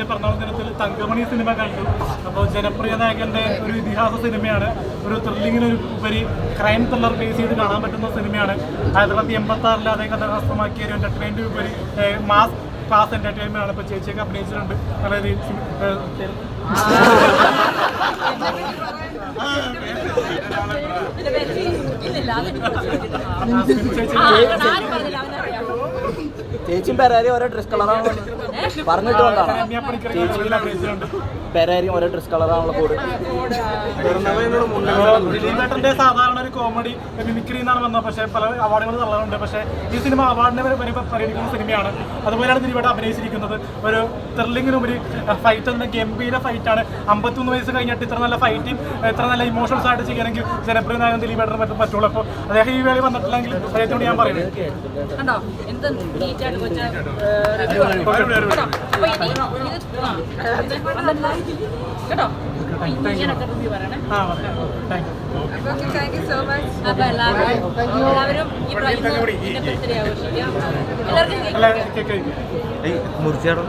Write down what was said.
പിറന്നാൾ ദിനത്തിൽ തങ്കമണി സിനിമ കണ്ടു. അപ്പോൾ ജനപ്രിയ നായകന്റെ ഒരു ഇതിഹാസ സിനിമയാണ്. ഒരു ത്രില്ലിങ്ങിനൊരു ഉപരി ക്രൈം ത്രില്ലർ ബേസ് ചെയ്ത് കാണാൻ പറ്റുന്ന സിനിമയാണ്. 1986 അതേ കഥാപാത്രമാക്കിയ ഒരു എന്റർടൈൻമെന്റ് ഉപരി മാസ് ക്ലാസ് എന്റർടൈൻമെന്റ് ആണ്. ഇപ്പോൾ ചേച്ചിയൊക്കെ അഭിനയിച്ചിട്ടുണ്ട്. അതായത് ചേച്ചിയും പെരാരി ഓരോ ഡ്രസ് കളറാണ് പറഞ്ഞിട്ട് വന്നതാണ്. പെരാരി ഓരോ ഡ്രസ് കളറാണുള്ള കോഡ്. ദിലീപേട്ടന്റെ സാധാരണ ഒരു കോമഡി മിമിക്രി എന്നാണ് വന്നത്. പക്ഷേ പല അവാർഡുകൾ തള്ളാറുണ്ട്. പക്ഷേ ഈ സിനിമ അവാർഡിനെ വരെ പരിഗണിക്കുന്ന സിനിമയാണ്. അതുപോലെയാണ് ദിലീപേട്ടൻ അഭിനയിച്ചിരിക്കുന്നത്. ഒരു ത്രില്ലിങ്ങിനുപരി ഫൈറ്റ് എന്ന ഗംഭീര ഫൈറ്റാണ്. 51 വയസ്സ് കഴിഞ്ഞിട്ട് ഇത്ര നല്ല ഫൈറ്റിംഗ് ഇത്ര നല്ല ഇമോഷൻസ് ആയിട്ട് ചെയ്യണമെങ്കിൽ ജനപ്രിയ നായകൻ ദിലീപേട്ടന് പറ്റുള്ളൂ. അപ്പോൾ അദ്ദേഹം ഈ വേളി വന്നിട്ടില്ലെങ്കിൽ അദ്ദേഹത്തോട് ഞാൻ പറയുന്നത് കേട്ടോ. അപ്പൊ എല്ലാവരും ഈ ബർത്ത്ഡേ ആഘോഷിക്കാം. എല്ലാവർക്കും മുറിച്ചാടോ.